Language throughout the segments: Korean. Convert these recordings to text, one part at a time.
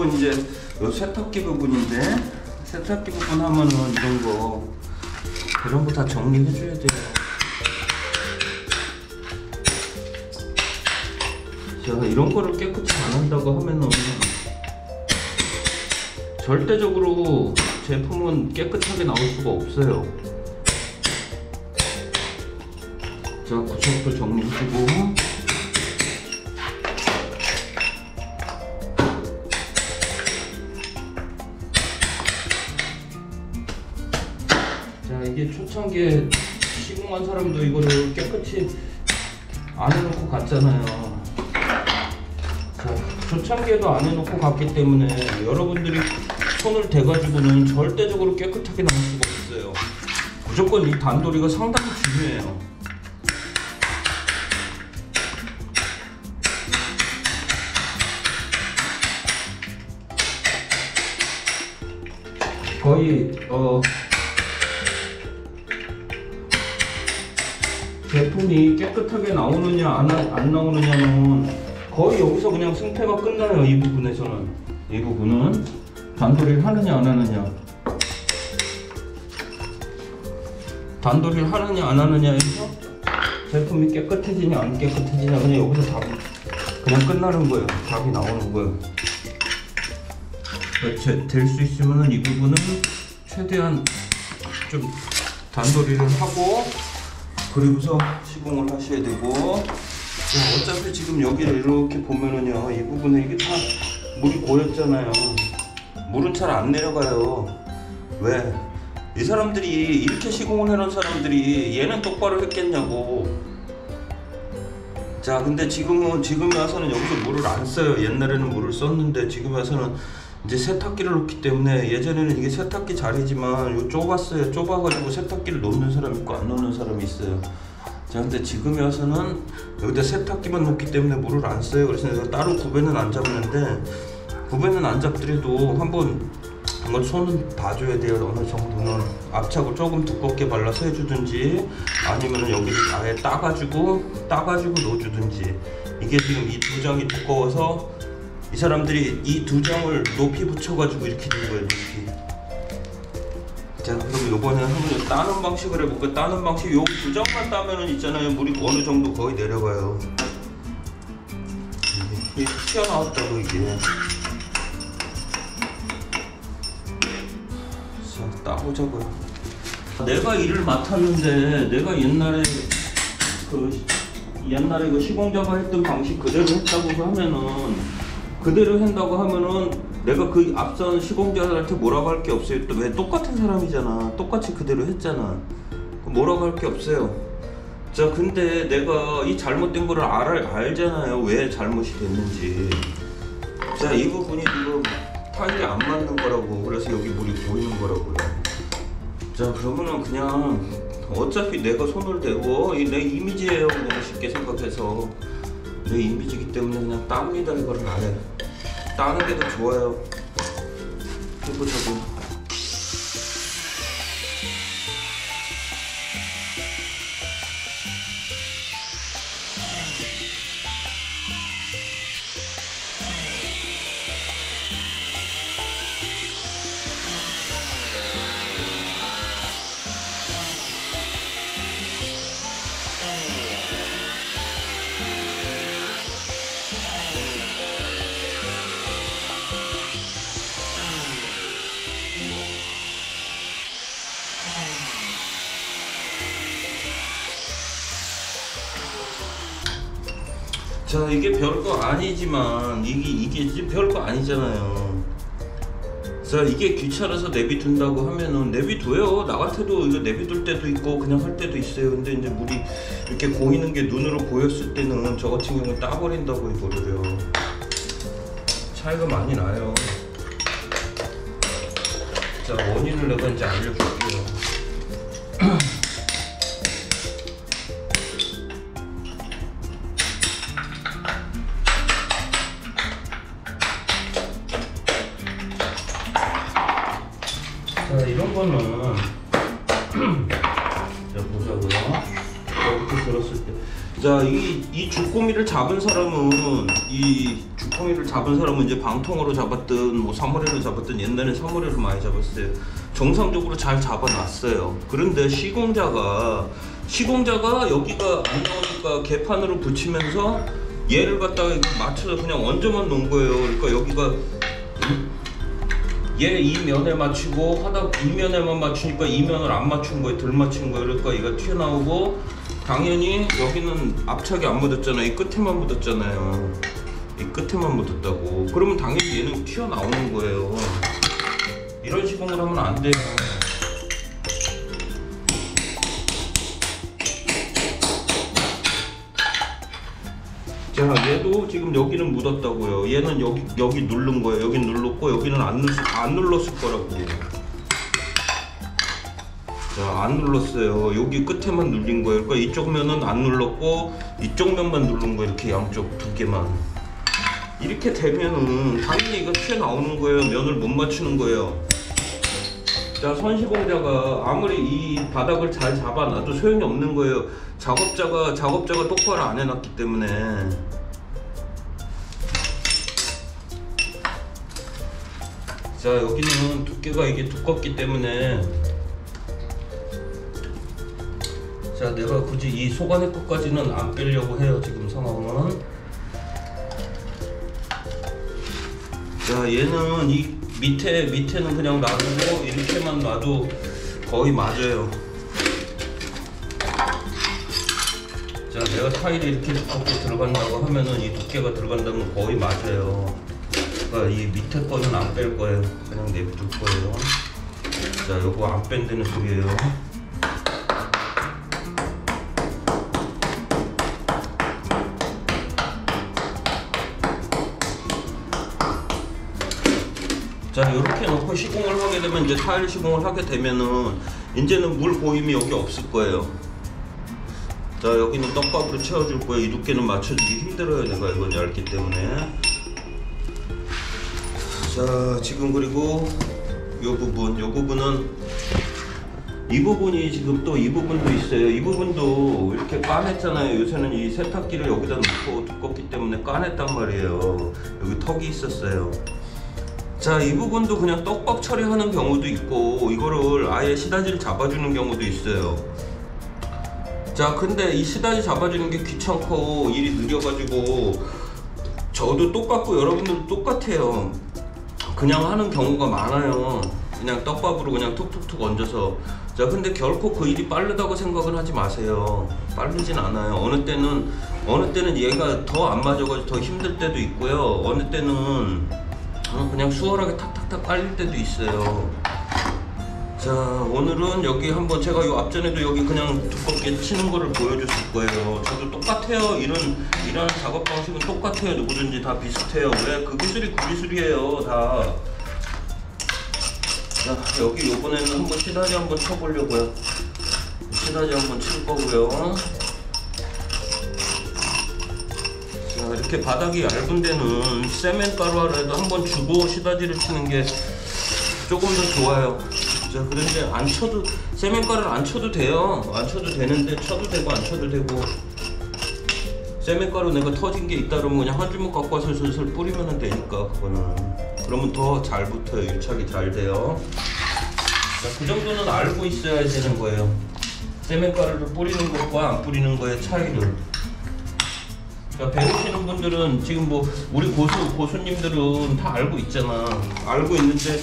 요거는 이제 요 세탁기 부분인데, 세탁기 부분 하면은 이런 거 다 정리해 줘야 돼요. 자, 이런 거를 깨끗이 안 한다고 하면은 절대적으로 제품은 깨끗하게 나올 수가 없어요. 자, 구석도 정리해주고, 자, 이게 초창기에 시공한 사람도 이거를 깨끗이 안 해놓고 갔잖아요. 자, 초창기에도 안 해놓고 갔기 때문에 여러분들이 손을 대가지고는 절대적으로 깨끗하게 나올 수가 없어요. 무조건 이 단도리가 상당히 중요해요. 거의 제품이 깨끗하게 나오느냐 안 나오느냐는 거의 여기서 그냥 승패가 끝나요. 이 부분에서는. 이 부분은 단도리를 하느냐 안 하느냐, 단도리를 하느냐 안 하느냐에서 제품이 깨끗해지냐 안 깨끗해지냐, 그냥 여기서 답이 그냥 끝나는 거예요. 답이 나오는 거예요. 될 수 있으면 이 부분은 최대한 좀 단도리를 하고 그리고서 시공을 하셔야 되고. 어차피 지금 여기를 이렇게 보면은요, 이 부분에 이게 다 물이 고였잖아요. 물은 잘 안 내려가요. 왜? 이 사람들이 이렇게 시공을 해놓은 사람들이 얘는 똑바로 했겠냐고. 자, 근데 지금에 와서는 여기서 물을 안 써요. 옛날에는 물을 썼는데 지금에 와서는 이제 세탁기를 놓기 때문에, 예전에는 이게 세탁기 자리지만 요 좁았어요. 좁아가지고 세탁기를 놓는 사람 있고 안 놓는 사람이 있어요. 자, 근데 지금에 와서는 여기다 세탁기만 놓기 때문에 물을 안 써요. 그래서 내가 따로 구배는 안 잡는데, 구배는 안 잡더라도 한번 손은 봐줘야 돼요. 어느 정도는 압착을 조금 두껍게 발라서 해주든지, 아니면은 여기를 아예 따가지고 넣어주든지. 이게 지금 이 두 장이 두꺼워서 이 사람들이 이 두 장을 높이 붙여가지고 이렇게 된 거예요. 높이. 자, 그럼 요번에 한번 따는 방식을 해볼까요? 따는 방식, 요 두 장만 따면은 있잖아요, 물이 어느 정도 거의 내려가요. 이게 튀어나왔다고 이게. 자, 따보자고요. 내가 일을 맡았는데, 내가 옛날에 그 시공자가 했던 방식 그대로 한다고 하면은 내가 그 앞선 시공자들한테 뭐라고 할 게 없어요. 또 왜 똑같은 사람이잖아. 똑같이 그대로 했잖아. 뭐라고 할 게 없어요. 자, 근데 내가 이 잘못된 거를 알잖아요. 왜 잘못이 됐는지. 자, 이 부분이 지금 타일이 안 맞는 거라고. 그래서 여기 물이 보이는 거라고요. 자, 그러면은 그냥 어차피 내가 손을 대고 내 이미지예요. 그냥 쉽게 생각해서 내 이미지이기 때문에 그냥 땁니다. 이거를 아예 따는 게 더 좋아요. 해보자고. 자, 이게 별거 아니지만 이게 지금 별거 아니잖아요. 자, 이게 귀찮아서 내비둔다고 하면은 내비둬요. 나 같아도 이거 내비둘 때도 있고 그냥 할 때도 있어요. 근데 이제 물이 이렇게 고이는 게 눈으로 보였을 때는 저 같은 경우는 따버린다고 이거를요. 차이가 많이 나요. 자, 원인을 내가 이제 알려줄게요. 자, 이런 거는 자, 보자고요. 이렇게 들었을 때, 자, 이 주꾸미를 잡은 사람은 이 통일을 잡은 사람은 이제 방통으로 잡았든 뭐 사물회로 잡았든 옛날에 사물회로 많이 잡았어요. 정상적으로 잘 잡아놨어요. 그런데 시공자가 여기가 안 나오니까 개판으로 붙이면서 얘를 갖다가 맞춰서 그냥 얹어만 놓은 거예요. 그러니까 여기가 얘 이 면에 맞추고 하다 이 면에만 맞추니까 이 면을 안 맞춘 거예요. 덜 맞춘 거예요. 그러니까 얘가 튀어나오고, 당연히 여기는 압착이 안 묻었잖아요. 이 끝에만 묻었잖아요. 이 끝에만 묻었다고. 그러면 당연히 얘는 튀어나오는 거예요. 이런 시공을 하면 안 돼요. 자, 얘도 지금 여기는 묻었다고요. 얘는 여기 누른 거예요. 여기 눌렀고 여기는 안 눌렀을 거라고. 자, 안 눌렀어요. 여기 끝에만 눌린 거예요. 그러니까 이쪽 면은 안 눌렀고 이쪽 면만 누른 거예요. 이렇게 양쪽 두 개만. 이렇게 되면은 당연히 이거 튀어나오는 거예요. 면을 못 맞추는 거예요. 자, 선시공자가 아무리 이 바닥을 잘 잡아놔도 소용이 없는 거예요. 작업자가 똑바로 안 해놨기 때문에. 자, 여기는 두께가 이게 두껍기 때문에, 자, 내가 굳이 이 속안의 끝까지는 안 빼려고 해요. 지금 상황은. 자, 얘는 이 밑에는 그냥 놔두고 이렇게만 놔도 거의 맞아요. 자, 내가 타일이 이렇게 두껍게 들어간다고 하면은 이 두께가 들어간다면 거의 맞아요. 그러니까 이 밑에 거는 안 뺄 거예요. 그냥 냅둘 거예요. 자, 요거 안 뺀다는 소리예요. 자, 이렇게 놓고 시공을 하게 되면, 이제 타일 시공을 하게 되면은 이제는 물 보임이 여기 없을 거예요. 자, 여기는 떡밥으로 채워줄 거예요. 이 두께는 맞춰주기 힘들어요. 내가 이건 얇기 때문에. 자, 지금 그리고 요 부분은 이 부분이 지금 또 이 부분도 있어요. 이 부분도 이렇게 까냈잖아요. 요새는 이 세탁기를 여기다 놓고 두껍기 때문에 까냈단 말이에요. 여기 턱이 있었어요. 자, 이 부분도 그냥 떡밥 처리하는 경우도 있고, 이거를 아예 시다지를 잡아주는 경우도 있어요. 자, 근데 이 시다지 잡아주는 게 귀찮고 일이 느려가지고, 저도 똑같고 여러분들도 똑같아요. 그냥 하는 경우가 많아요. 그냥 떡밥으로 그냥 툭툭툭 얹어서. 자, 근데 결코 그 일이 빠르다고 생각을 하지 마세요. 빠르진 않아요. 어느 때는 얘가 더 안 맞아가지고 더 힘들 때도 있고요. 어느 때는 그냥 수월하게 탁탁탁 깔릴 때도 있어요. 자, 오늘은 여기 한번 제가 요 앞전에도 여기 그냥 두껍게 치는 거를 보여줬을 거예요. 저도 똑같아요. 이런 작업 방식은 똑같아요. 누구든지 다 비슷해요. 왜? 그 기술이 그 기술이에요. 다. 자, 여기 요번에는 한번 시다지 한번 쳐보려고요. 시다지 한번 칠 거고요. 자, 이렇게 바닥이 얇은 데는 세멘 가루라도 한번 주고 시다지를 치는 게 조금 더 좋아요. 자, 그런데 안 쳐도, 세멘 가루를 안 쳐도 돼요. 안 쳐도 되는데, 쳐도 되고 안 쳐도 되고. 세멘 가루 내가 터진 게 있다 그러면 그냥 한 주먹 갖고 와서 슬슬 뿌리면 되니까, 그거는. 그러면 더 잘 붙어요. 유착이 잘 돼요. 자, 그 정도는 알고 있어야 되는 거예요. 세멘 가루를 뿌리는 것과 안 뿌리는 거의 차이를. 자, 배우시는 분들은 지금 뭐 우리 고수님들은 다 알고 있잖아. 알고 있는데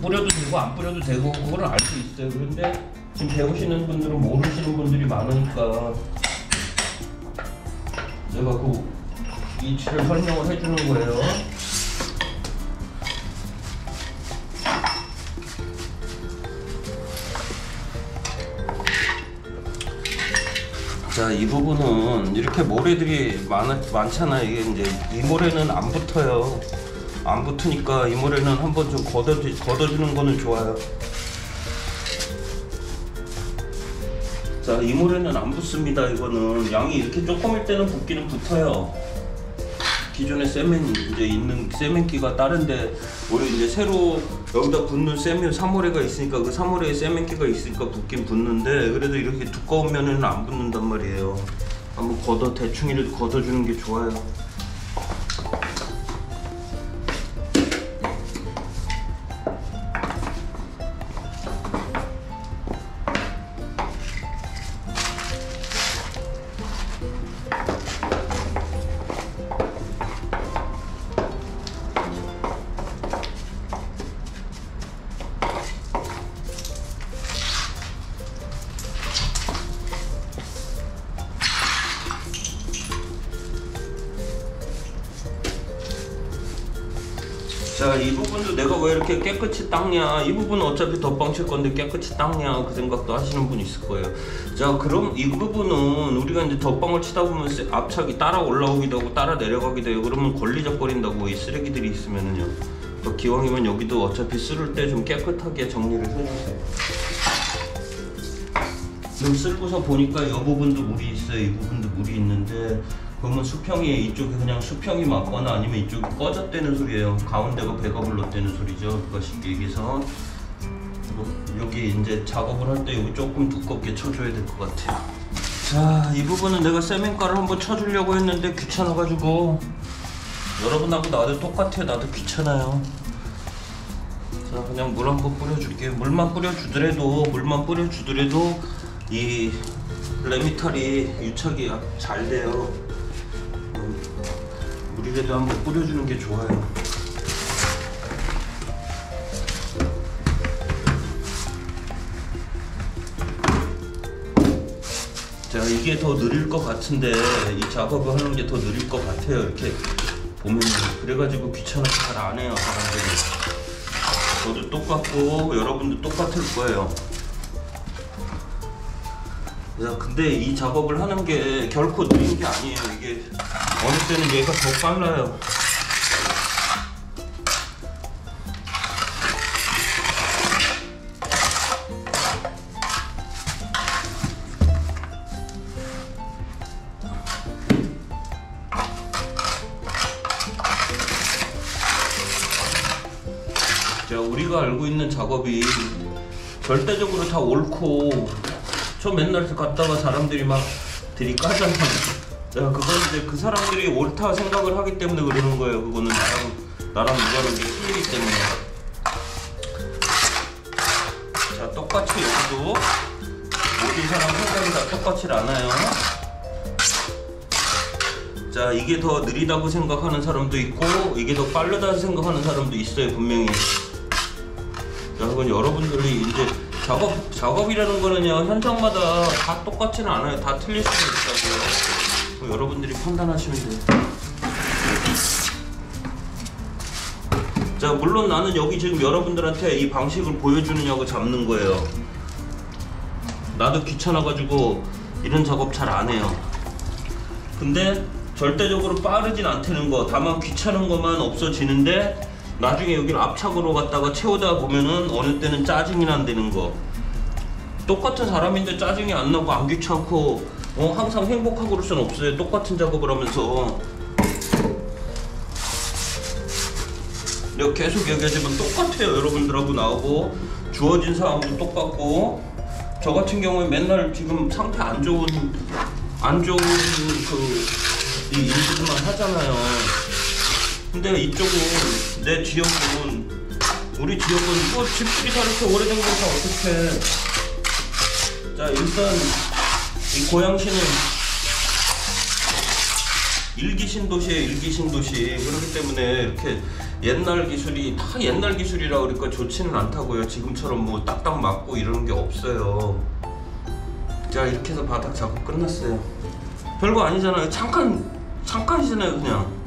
뿌려도 되고 안 뿌려도 되고 그거를 알 수 있어요. 그런데 지금 배우시는 분들은 모르시는 분들이 많으니까 제가 그 이치를 설명을 해주는 거예요. 자, 이 부분은 이렇게 모래들이 많잖아요. 이게 이제 이 모래는 안 붙어요. 안 붙으니까 이 모래는 한번 좀 걷어주는 거는 좋아요. 자, 이 모래는 안 붙습니다. 이거는 양이 이렇게 조금일 때는 붙기는 붙어요. 기존에 세멘 이제 있는 세멘기가 다른데 우리 이제 새로 여기다 붙는 세멘 사모레가 있으니까 그 사모레에 세멘기가 있으니까 붙긴 붙는데 그래도 이렇게 두꺼운 면에는 안 붙는단 말이에요. 한번 대충이라도 걷어주는 게 좋아요. 자, 이 부분도 내가 왜 이렇게 깨끗이 닦냐, 이 부분은 어차피 덧방 칠 건데 깨끗이 닦냐, 그 생각도 하시는 분 있을 거예요. 자, 그럼 이 부분은 우리가 이제 덧방을 치다 보면 압착이 따라 올라오기도 하고 따라 내려가기도 해요. 그러면 걸리적거린다고, 이 쓰레기들이 있으면은요. 기왕이면 여기도 어차피 쓸을 때 좀 깨끗하게 정리를 해주세요. 좀 쓸고서 보니까 이 부분도 물이 있어요. 이 부분도 물이 있는데, 그러면 수평이 이쪽에 그냥 수평이 맞거나 아니면 이쪽이 꺼졌다는 소리예요. 가운데가 배가 불렀다는 소리죠. 그거 쉽게 얘기해서 여기 이제 작업을 할 때 여기 조금 두껍게 쳐줘야 될 것 같아요. 자, 이 부분은 내가 세면가를 한번 쳐주려고 했는데 귀찮아가지고, 여러분하고 나도 똑같아요. 나도 귀찮아요. 자, 그냥 물 한번 뿌려줄게요. 물만 뿌려주더라도 이 레미탈이 유착이 잘 돼요. 물이라도 한번 뿌려주는 게 좋아요. 자, 이게 더 느릴 것 같은데, 이 작업을 하는 게 더 느릴 것 같아요. 이렇게 보면. 그래가지고 귀찮아서 잘 안 해요, 사람들이. 저도 똑같고 여러분도 똑같을 거예요. 자, 근데 이 작업을 하는 게 결코 느린 게 아니에요. 이게 어느 때는 얘가 더 빨라요. 자, 우리가 알고 있는 작업이 절대적으로 다 옳고, 저 맨날 갔다가 사람들이 막 들이까잖아요. 자, 그건 이제 그 사람들이 옳다 생각을 하기 때문에 그러는 거예요. 그거는 나랑 누가는 게 틀리기 때문에. 자, 똑같이 여기도 모든 사람 생각이 다 똑같지 않아요. 자, 이게 더 느리다고 생각하는 사람도 있고, 이게 더 빠르다고 생각하는 사람도 있어요, 분명히. 자, 그건 여러분들이 이제 작업이라는 거는요, 현장마다 다 똑같지는 않아요. 다 틀릴 수도 있다고요. 여러분들이 판단하시면 돼요. 자, 물론 나는 여기 지금 여러분들한테 이 방식을 보여주느냐고 잡는 거예요. 나도 귀찮아가지고 이런 작업 잘 안 해요. 근데 절대적으로 빠르진 않다는 거, 다만 귀찮은 것만 없어지는데, 나중에 여기를 압착으로 갖다가 채우다 보면은 어느 때는 짜증이 난다는 거. 똑같은 사람인데 짜증이 안 나고 안 귀찮고 항상 행복하고 그럴 순 없어요. 똑같은 작업을 하면서. 내가 계속 얘기하지만 똑같아요. 여러분들하고 나하고 주어진 사항도 똑같고, 저 같은 경우에 맨날 지금 상태 안 좋은 이 일들만 하잖아요. 근데 이쪽은, 내 지역은, 우리 지역은 뭐 집들이 다 이렇게 오래된 거 다 어떡해. 자, 일단 이 고양시는 일기신도시예요. 일기신도시. 그렇기 때문에 이렇게 옛날 기술이 다 옛날 기술이라 그러니까 좋지는 않다고요. 지금처럼 뭐 딱딱 맞고 이러는 게 없어요. 자, 이렇게 해서 바닥 작업 끝났어요. 별거 아니잖아요. 잠깐이잖아요, 그냥.